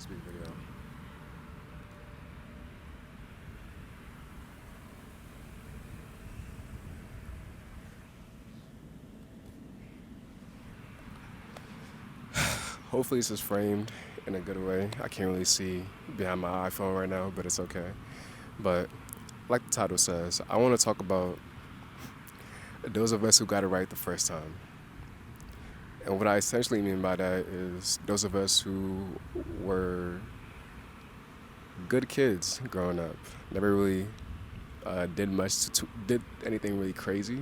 Speak video. Hopefully this is framed in a good way. I can't really see behind my iPhone right now, but it's okay. But like the title says, I want to talk about those of us who got it right the first time. And what I essentially mean by that is those of us who were good kids growing up, never really did anything really crazy.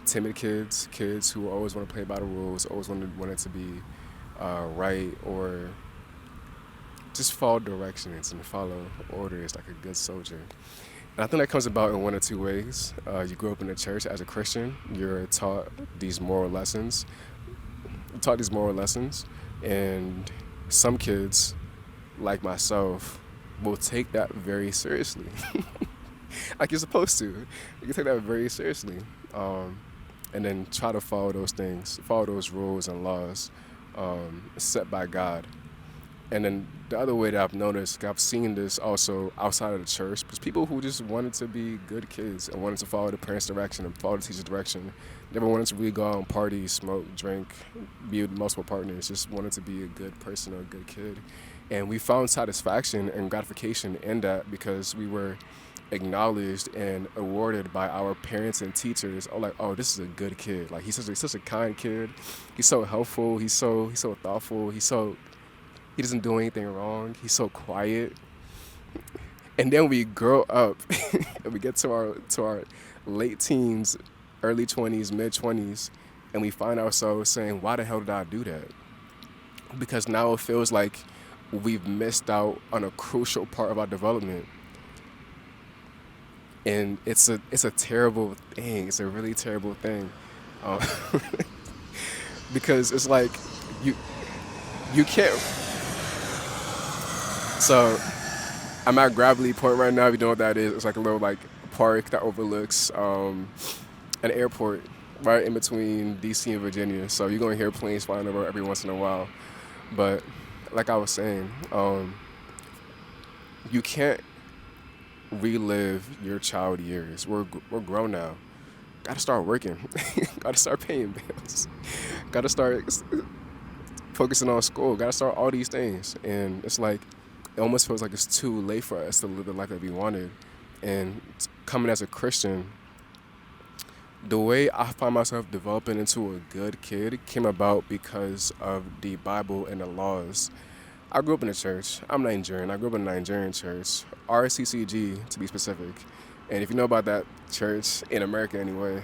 Timid kids, kids who always want to play by the rules, always wanted to be right or just follow directions and follow orders like a good soldier. And I think that comes about in one or two ways. You grew up in the church as a Christian. You're taught these moral lessons. Taught these moral lessons, and some kids, like myself, will take that very seriously. Like you're supposed to. You can take that very seriously, and then try to follow those things, follow those rules and laws set by God. And then the other way that I've noticed, I've seen this also outside of the church, because people who just wanted to be good kids and wanted to follow the parents' direction and follow the teacher's direction, never wanted to really go out and party, smoke, drink, be with multiple partners, just wanted to be a good person or a good kid. And we found satisfaction and gratification in that because we were acknowledged and awarded by our parents and teachers. Oh, like, oh, this is a good kid. Like he's such a kind kid. He's so helpful. He's so thoughtful. He doesn't do anything wrong. He's so quiet. And then we grow up and we get to our late teens, early 20s, mid 20s, and we find ourselves saying, "Why the hell did I do that?" Because now it feels like we've missed out on a crucial part of our development. And it's a terrible thing. It's a really terrible thing. Um, because it's like you you can't. So I'm at Gravely Point right now. If you know what that is, it's like a little like park that overlooks an airport right in between DC and Virginia. So you're gonna hear planes flying over every once in a while. But like I was saying, you can't relive your child years. We're grown now. Got to start working. Got to start paying bills. Got to start focusing on school. Got to start all these things. And it's like it almost feels like it's too late for us to live the life that we wanted. And coming as a Christian, the way I find myself developing into a good kid came about because of the Bible and the laws. I grew up in a church. I'm Nigerian. I grew up in a Nigerian church, RCCG to be specific. And if you know about that church in America anyway,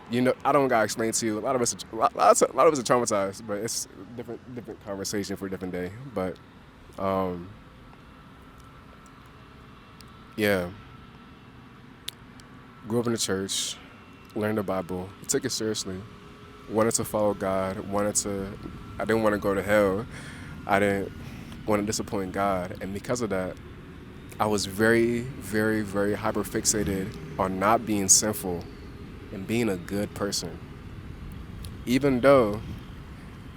you know I don't gotta explain to you. A lot of us, a lot of us are traumatized, but it's a different conversation for a different day. But um, yeah, grew up in the church, learned the Bible, took it seriously, wanted to follow God, I didn't want to go to hell. I didn't want to disappoint God. And because of that, I was very, very, very hyper fixated on not being sinful and being a good person. Even though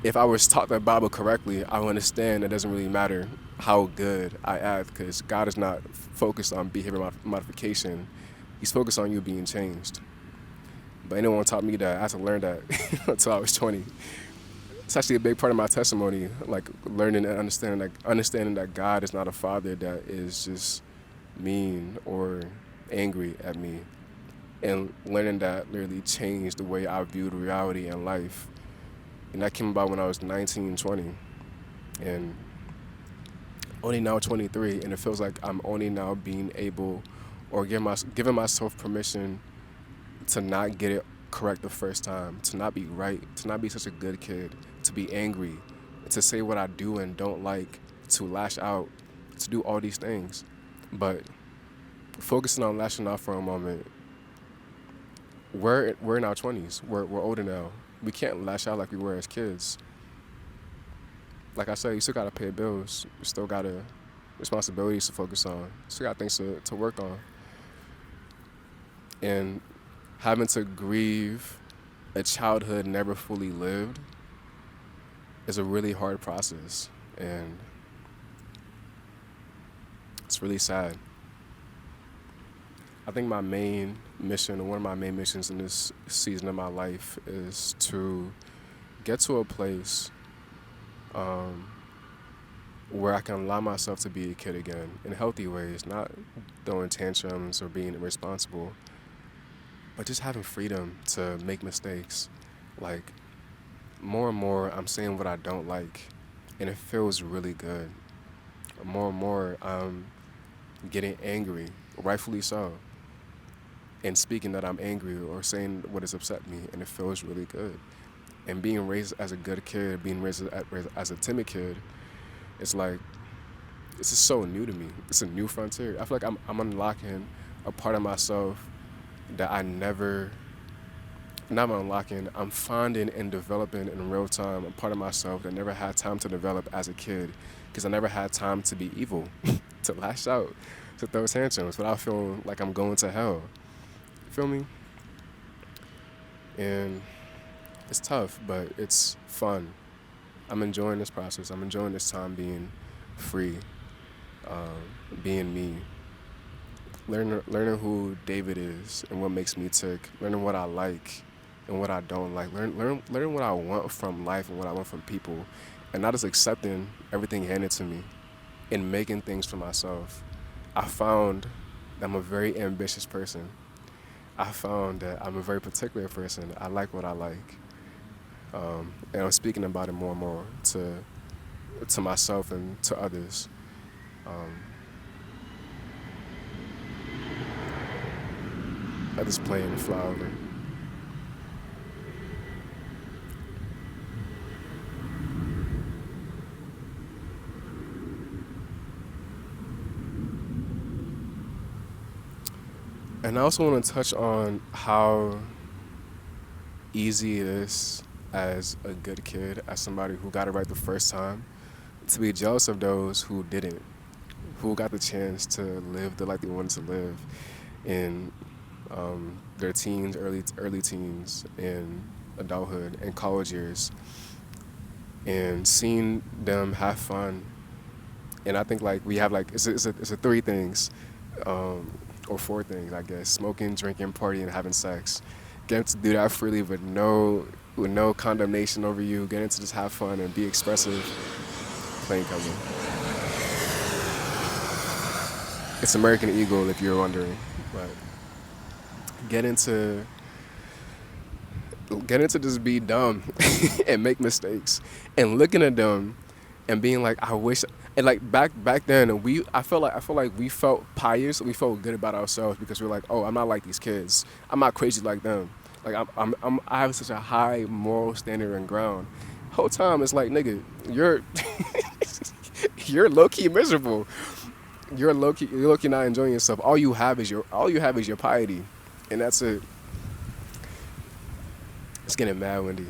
if I was taught the Bible correctly, I would understand it doesn't really matter how good I act because God is not focused on behavior modification. He's focused on you being changed. But anyone taught me that. I had to learn that until I was 20. It's actually a big part of my testimony, like learning and understanding that God is not a father that is just mean or angry at me, and learning that literally changed the way I viewed reality and life. And that came about when I was 19, 20, and only now 23, and it feels like I'm only now being able or giving myself permission to not get it correct the first time, to not be right, to not be such a good kid, to be angry, to say what I do and don't like, to lash out, to do all these things. But focusing on lashing out for a moment, we're in our 20s. We're older now. We can't lash out like we were as kids. Like I said, you still gotta pay bills. You still gotta responsibilities to focus on. You still got things to work on. And having to grieve a childhood never fully lived is a really hard process. And It's really sad. I think my main mission, or one of my main missions in this season of my life, is to get to a place um, where I can allow myself to be a kid again in healthy ways, not throwing tantrums or being irresponsible, but just having freedom to make mistakes. Like, more and more, I'm saying what I don't like, and it feels really good. More and more, I'm getting angry, rightfully so, and speaking that I'm angry or saying what has upset me, and it feels really good. And being raised as a good kid, being raised as a timid kid, it's like, it's just so new to me. It's a new frontier. I feel like I'm unlocking a part of myself that I never, not unlocking, I'm finding and developing in real time a part of myself that never had time to develop as a kid, because I never had time to be evil, to lash out, to throw tantrums without feeling like I'm going to hell. You feel me? And it's tough, but it's fun. I'm enjoying this process. I'm enjoying this time being free, being me, learning who David is and what makes me tick, learning what I like and what I don't like, learning what I want from life and what I want from people, and not just accepting everything handed to me and making things for myself. I found that I'm a very ambitious person. I found that I'm a very particular person. I like what I like. And I'm speaking about it more and more to myself and to others. Um, I just play and fly over. And I also want to touch on how easy it is as a good kid, as somebody who got it right the first time, to be jealous of those who didn't, who got the chance to live the life they wanted to live in their teens, early teens, and adulthood and college years, and seeing them have fun. And I think like we have like it's a three things, or four things I guess: smoking, drinking, partying, having sex. Getting to do that freely with no condemnation over you. Getting to just have fun and be expressive. Plain coming. It's American Eagle, if you're wondering. But getting to just be dumb and make mistakes and looking at them and being like, I wish. And like back then, I felt like we felt pious. We felt good about ourselves because we were like, oh, I'm not like these kids. I'm not crazy like them. Like I have such a high moral standard and ground. Whole time it's like, nigga, you're you're low key miserable. You're low key not enjoying yourself. All you have is your piety, and that's it. It's getting mad windy.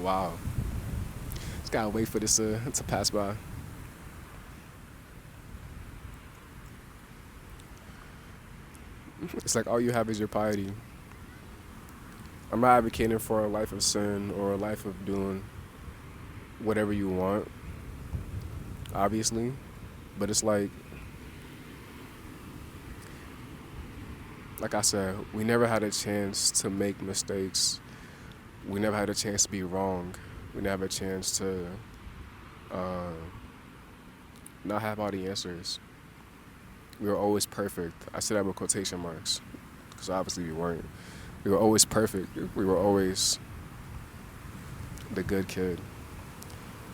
Wow. Just gotta wait for this to pass by. It's like all you have is your piety. I'm not advocating for a life of sin or a life of doing whatever you want, obviously. But it's like I said, we never had a chance to make mistakes. We never had a chance to be wrong. We never had a chance to uh, not have all the answers. We were always perfect. I say that with quotation marks, because obviously we weren't. We were always perfect. We were always the good kid.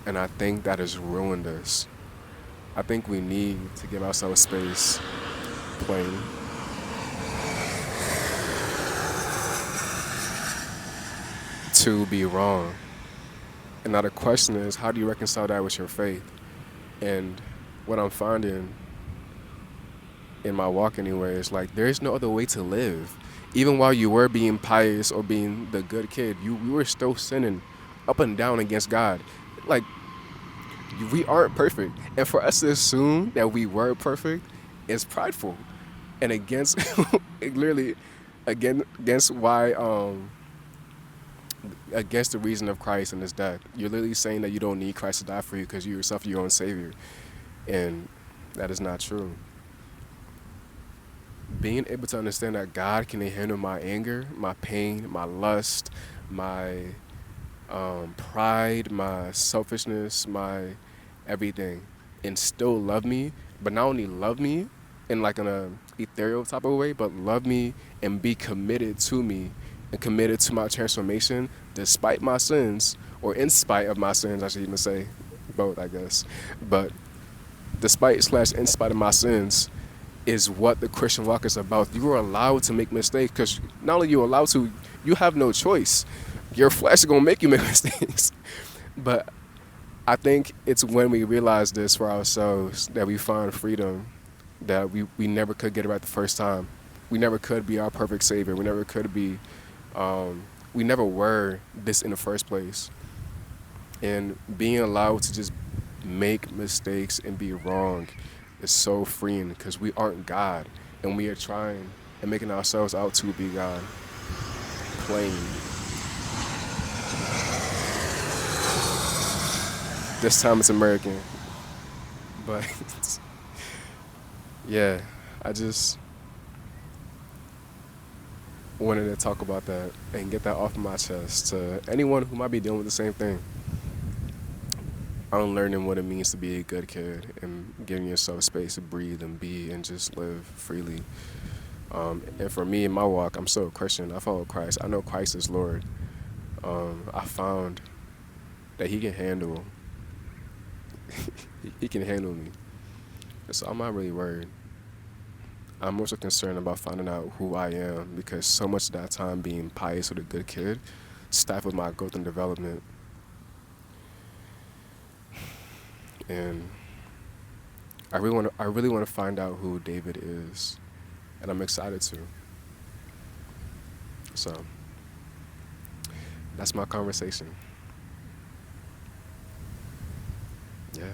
And I think that has ruined us. I think we need to give ourselves space, plain. To be wrong. And now the question is, how do you reconcile that with your faith? And what I'm finding in my walk anyway is like, there's no other way to live. Even while you were being pious or being the good kid, you were still sinning up and down against God. Like, we aren't perfect. And for us to assume that we were perfect is prideful. And against, literally, against why against the reason of Christ and his death. You're literally saying that you don't need Christ to die for you because you yourself are your own savior, and that is not true. Being able to understand that God can handle my anger, my pain, my lust, my pride, my selfishness, my everything, and still love me, but not only love me in like in a ethereal type of way, but love me and be committed to me and committed to my transformation despite my sins, or in spite of my sins, I should even say, both, I guess. But despite slash in spite of my sins is what the Christian walk is about. You are allowed to make mistakes because not only you're allowed to, you have no choice. Your flesh is gonna make you make mistakes. But I think it's when we realize this for ourselves that we find freedom that we never could get it right the first time. We never could be our perfect savior. We never could be, we never were this in the first place. And being allowed to just make mistakes and be wrong is so freeing because we aren't God and we are trying and making ourselves out to be God. Plain. This time it's American. But yeah, I just wanted to talk about that and get that off of my chest to anyone who might be dealing with the same thing. I'm learning what it means to be a good kid and giving yourself space to breathe and be and just live freely. And for me in my walk, I'm still a Christian. I follow Christ. I know Christ is Lord. I found that He can handle. He can handle me. So I'm not really worried. I'm also concerned about finding out who I am because so much of that time being pious with a good kid stifled my growth and development. And I really want to find out who David is, and I'm excited to. So that's my conversation. Yeah.